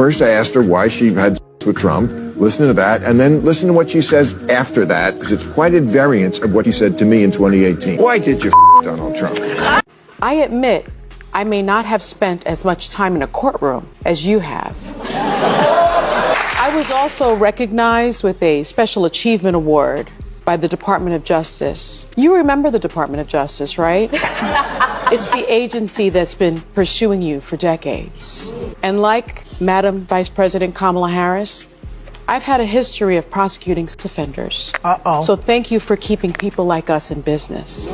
First, I asked her why she had sex with Trump. Listen to that, and then listen to what she says after that, because it's quite at variance of what she said to me in 2018. Why did you Donald Trump? I admit I may not have spent as much time in a courtroom as you have. I was also recognized with a Special Achievement Award by the Department of Justice. You remember the Department of Justice, right? It's the agency that's been pursuing you for decades. And like Madam Vice President Kamala Harris, I've had a history of prosecuting sex offenders. So thank you for keeping people like us in business.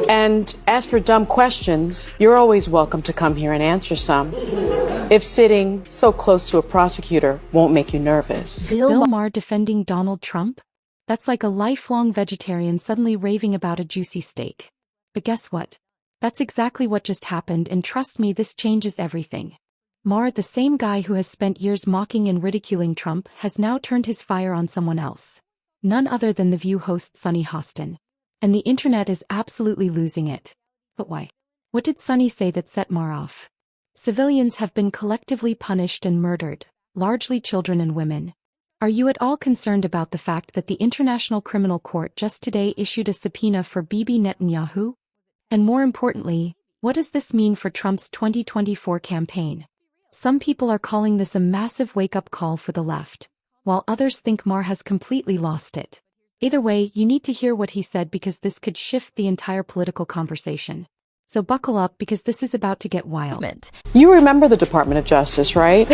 And as for dumb questions, you're always welcome to come here and answer some. If sitting so close to a prosecutor won't make you nervous. Bill Maher defending Donald Trump? That's like a lifelong vegetarian suddenly raving about a juicy steak. But guess what? That's exactly what just happened, and trust me, this changes everything. Maher, the same guy who has spent years mocking and ridiculing Trump, has now turned his fire on someone else. None other than The View host Sunny Hostin. And the internet is absolutely losing it. But why? What did Sunny say that set Maher off? Civilians have been collectively punished and murdered, largely children and women. Are you at all concerned about the fact that the International Criminal Court just today issued a subpoena for Bibi Netanyahu? And more importantly, what does this mean for Trump's 2024 campaign? Some people are calling this a massive wake-up call for the left, while others think Maher has completely lost it. Either way, you need to hear what he said, because this could shift the entire political conversation. So buckle up, because this is about to get wild. You remember the Department of Justice, right?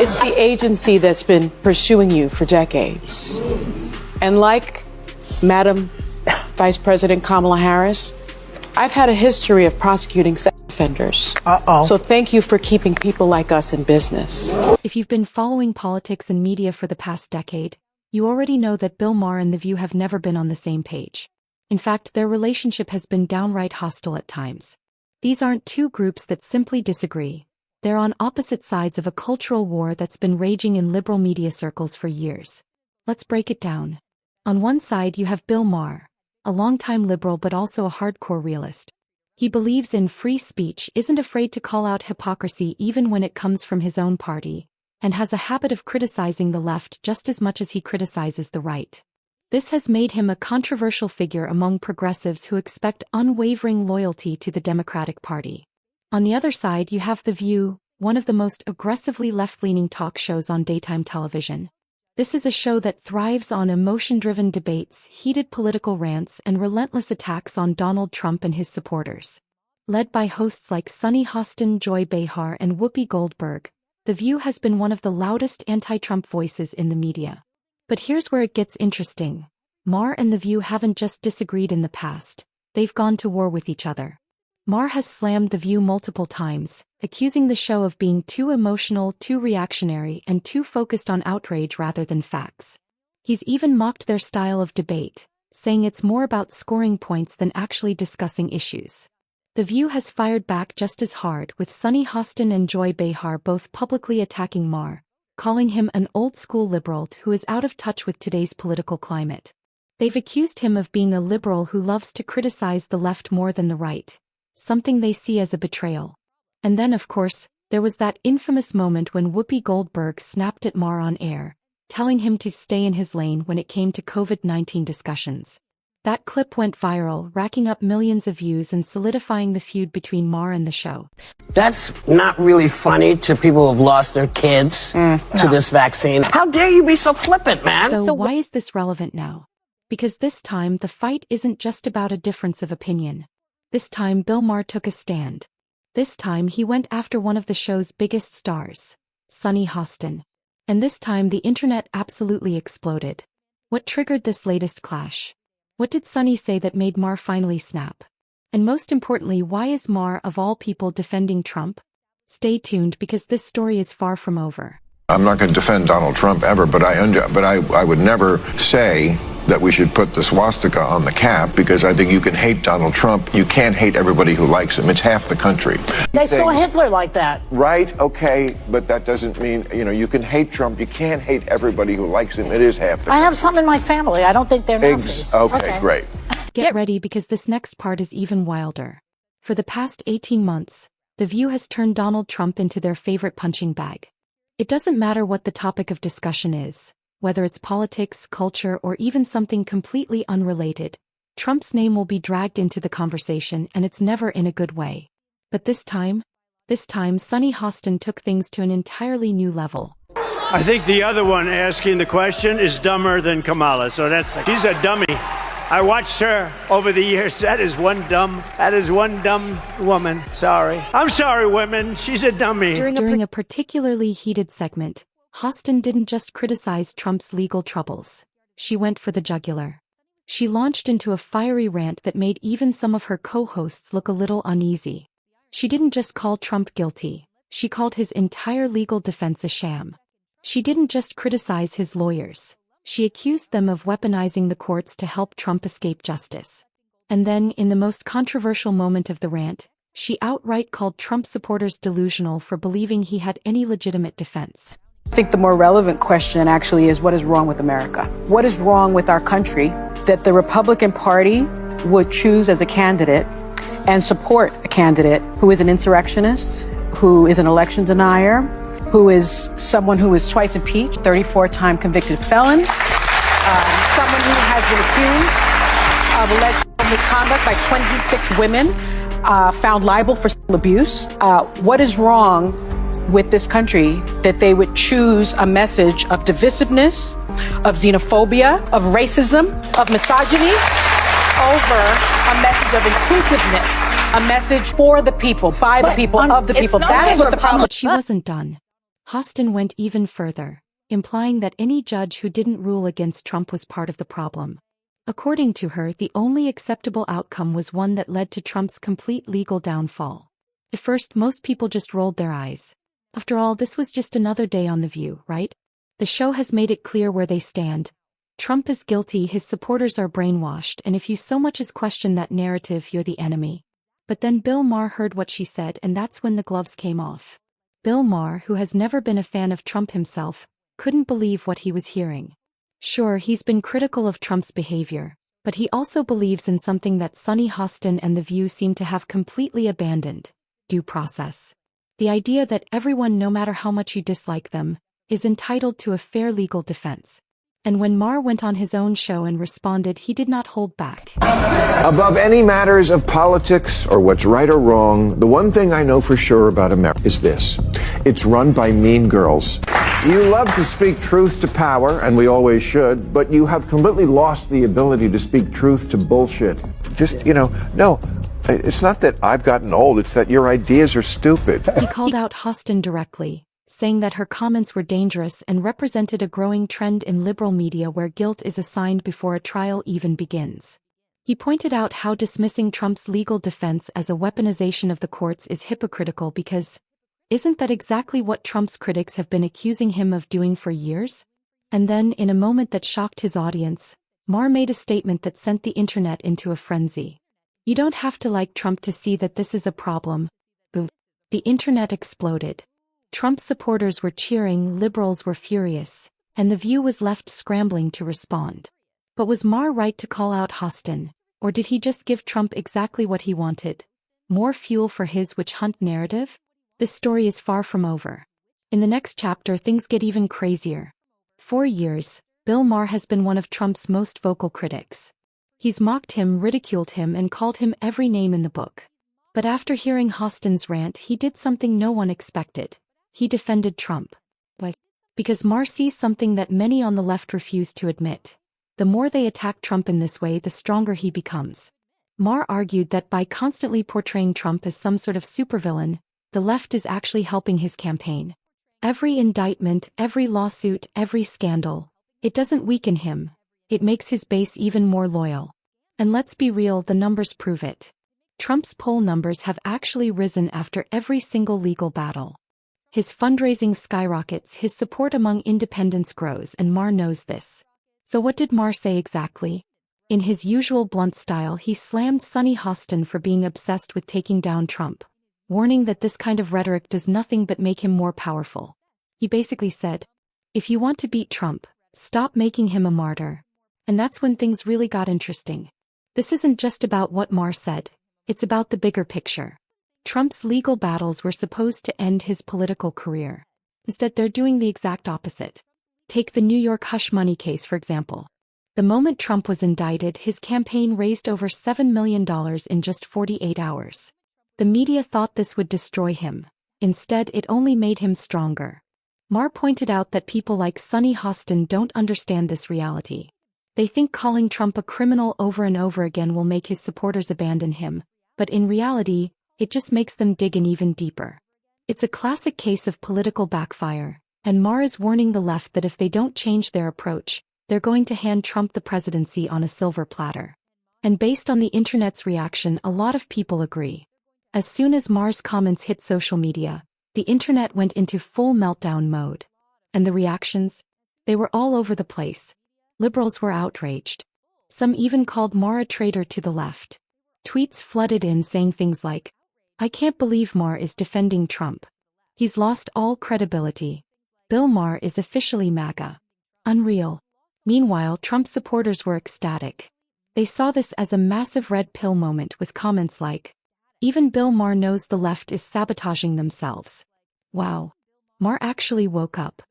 It's the agency that's been pursuing you for decades. And like Madam Vice President Kamala Harris, I've had a history of prosecuting sex offenders. So thank you for keeping people like us in business. If you've been following politics and media for the past decade, you already know that Bill Maher and The View have never been on the same page. In fact, their relationship has been downright hostile at times. These aren't two groups that simply disagree. They're on opposite sides of a cultural war that's been raging in liberal media circles for years. Let's break it down. On one side you have Bill Maher, a longtime liberal but also a hardcore realist. He believes in free speech, isn't afraid to call out hypocrisy even when it comes from his own party, and has a habit of criticizing the left just as much as he criticizes the right. This has made him a controversial figure among progressives who expect unwavering loyalty to the Democratic Party. On the other side you have The View, one of the most aggressively left-leaning talk shows on daytime television. This is a show that thrives on emotion-driven debates, heated political rants, and relentless attacks on Donald Trump and his supporters. Led by hosts like Sunny Hostin, Joy Behar, and Whoopi Goldberg, The View has been one of the loudest anti-Trump voices in the media. But here's where it gets interesting. Maher and The View haven't just disagreed in the past, they've gone to war with each other. Maher has slammed The View multiple times, accusing the show of being too emotional, too reactionary, and too focused on outrage rather than facts. He's even mocked their style of debate, saying it's more about scoring points than actually discussing issues. The View has fired back just as hard, with Sunny Hostin and Joy Behar both publicly attacking Maher, calling him an old-school liberal who is out of touch with today's political climate. They've accused him of being a liberal who loves to criticize the left more than the right, something they see as a betrayal. And then, of course, there was that infamous moment when Whoopi Goldberg snapped at Maher on air, telling him to stay in his lane when it came to COVID-19 discussions. That clip went viral, racking up millions of views and solidifying the feud between Maher and the show. That's not really funny to people who've lost their kids to this vaccine. How dare you be so flippant, man? So why is this relevant now? Because this time the fight isn't just about a difference of opinion. This time Bill Maher took a stand. This time he went after one of the show's biggest stars, Sunny Hostin. And this time the internet absolutely exploded. What triggered this latest clash? What did Sunny say that made Maher finally snap? And most importantly, why is Maher, of all people, defending Trump? Stay tuned, because this story is far from over. I'm not going to defend Donald Trump ever, but I would never say that we should put the swastika on the cap, because I think you can hate Donald Trump. You can't hate everybody who likes him. It's half the country. They saw Hitler like that. Right, okay, but that doesn't mean, you can hate Trump. You can't hate everybody who likes him. It is half the country. I have some in my family. I don't think they're Nazis. Okay, great. Get ready, because this next part is even wilder. For the past 18 months, The View has turned Donald Trump into their favorite punching bag. It doesn't matter what the topic of discussion is, whether it's politics, culture, or even something completely unrelated, Trump's name will be dragged into the conversation, and it's never in a good way. But this time, Sunny Hostin took things to an entirely new level. I think the other one asking the question is dumber than Kamala, so she's a dummy. I watched her over the years. That is one dumb woman. Sorry. I'm sorry, women. She's a dummy. During a particularly heated segment, Hostin didn't just criticize Trump's legal troubles. She went for the jugular. She launched into a fiery rant that made even some of her co-hosts look a little uneasy. She didn't just call Trump guilty, she called his entire legal defense a sham. She didn't just criticize his lawyers. She accused them of weaponizing the courts to help Trump escape justice. And then, in the most controversial moment of the rant, she outright called Trump supporters delusional for believing he had any legitimate defense. I think the more relevant question actually is, what is wrong with America? What is wrong with our country that the Republican Party would choose as a candidate and support a candidate who is an insurrectionist, who is an election denier, who is someone who was twice impeached, 34-time convicted felon, someone who has been accused of alleged misconduct by 26 women, found liable for sexual abuse. What is wrong with this country that they would choose a message of divisiveness, of xenophobia, of racism, of misogyny, over a message of inclusiveness, a message for the people, by the people, of the people? That's what the problem is. But she wasn't done. Hostin went even further, implying that any judge who didn't rule against Trump was part of the problem. According to her, the only acceptable outcome was one that led to Trump's complete legal downfall. At first, most people just rolled their eyes. After all, this was just another day on The View, right? The show has made it clear where they stand. Trump is guilty, his supporters are brainwashed, and if you so much as question that narrative, you're the enemy. But then Bill Maher heard what she said, and that's when the gloves came off. Bill Maher, who has never been a fan of Trump himself, couldn't believe what he was hearing. Sure, he's been critical of Trump's behavior, but he also believes in something that Sunny Hostin and The View seem to have completely abandoned: due process. The idea that everyone, no matter how much you dislike them, is entitled to a fair legal defense. And when Maher went on his own show and responded, he did not hold back. Above any matters of politics or what's right or wrong, the one thing I know for sure about America is this: it's run by mean girls. You love to speak truth to power, and we always should, but you have completely lost the ability to speak truth to bullshit. Just, no, it's not that I've gotten old, it's that your ideas are stupid. He called out Hostin directly, saying that her comments were dangerous and represented a growing trend in liberal media where guilt is assigned before a trial even begins. He pointed out how dismissing Trump's legal defense as a weaponization of the courts is hypocritical because, isn't that exactly what Trump's critics have been accusing him of doing for years? And then, in a moment that shocked his audience, Maher made a statement that sent the internet into a frenzy. You don't have to like Trump to see that this is a problem. Boom. The internet exploded. Trump supporters were cheering, liberals were furious, and The View was left scrambling to respond. But was Maher right to call out Hostin, or did he just give Trump exactly what he wanted? More fuel for his witch hunt narrative? This story is far from over. In the next chapter, things get even crazier. For years, Bill Maher has been one of Trump's most vocal critics. He's mocked him, ridiculed him, and called him every name in the book. But after hearing Hostin's rant, he did something no one expected. He defended Trump. Why? Because Maher sees something that many on the left refuse to admit. The more they attack Trump in this way, the stronger he becomes. Maher argued that by constantly portraying Trump as some sort of supervillain, the left is actually helping his campaign. Every indictment, every lawsuit, every scandal, it doesn't weaken him. It makes his base even more loyal. And let's be real, the numbers prove it. Trump's poll numbers have actually risen after every single legal battle. His fundraising skyrockets, his support among independents grows, and Maher knows this. So what did Maher say exactly? In his usual blunt style, he slammed Sunny Hostin for being obsessed with taking down Trump, warning that this kind of rhetoric does nothing but make him more powerful. He basically said, if you want to beat Trump, stop making him a martyr. And that's when things really got interesting. This isn't just about what Maher said, it's about the bigger picture. Trump's legal battles were supposed to end his political career. Instead, they're doing the exact opposite. Take the New York hush money case, for example. The moment Trump was indicted, his campaign raised over $7 million in just 48 hours. The media thought this would destroy him. Instead, it only made him stronger. Maher pointed out that people like Sunny Hostin don't understand this reality. They think calling Trump a criminal over and over again will make his supporters abandon him, but in reality, it just makes them dig in even deeper. It's a classic case of political backfire, and Maher is warning the left that if they don't change their approach, they're going to hand Trump the presidency on a silver platter. And based on the internet's reaction, a lot of people agree. As soon as Maher's comments hit social media, the internet went into full meltdown mode. And the reactions? They were all over the place. Liberals were outraged. Some even called Maher a traitor to the left. Tweets flooded in saying things like, "I can't believe Maher is defending Trump. He's lost all credibility. Bill Maher is officially MAGA. Unreal." Meanwhile, Trump supporters were ecstatic. They saw this as a massive red pill moment with comments like, "Even Bill Maher knows the left is sabotaging themselves. Wow. Maher actually woke up.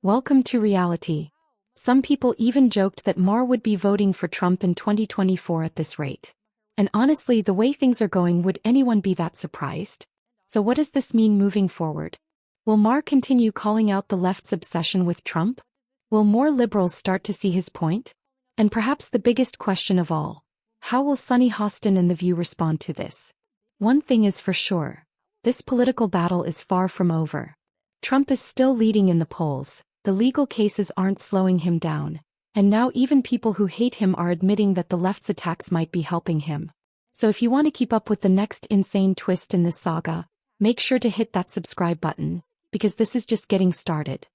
Welcome to reality." Some people even joked that Maher would be voting for Trump in 2024 at this rate. And honestly, the way things are going, would anyone be that surprised? So what does this mean moving forward? Will Maher continue calling out the left's obsession with Trump? Will more liberals start to see his point? And perhaps the biggest question of all, how will Sunny Hostin and The View respond to this? One thing is for sure. This political battle is far from over. Trump is still leading in the polls, the legal cases aren't slowing him down, and now even people who hate him are admitting that the left's attacks might be helping him. So if you want to keep up with the next insane twist in this saga, make sure to hit that subscribe button, because this is just getting started.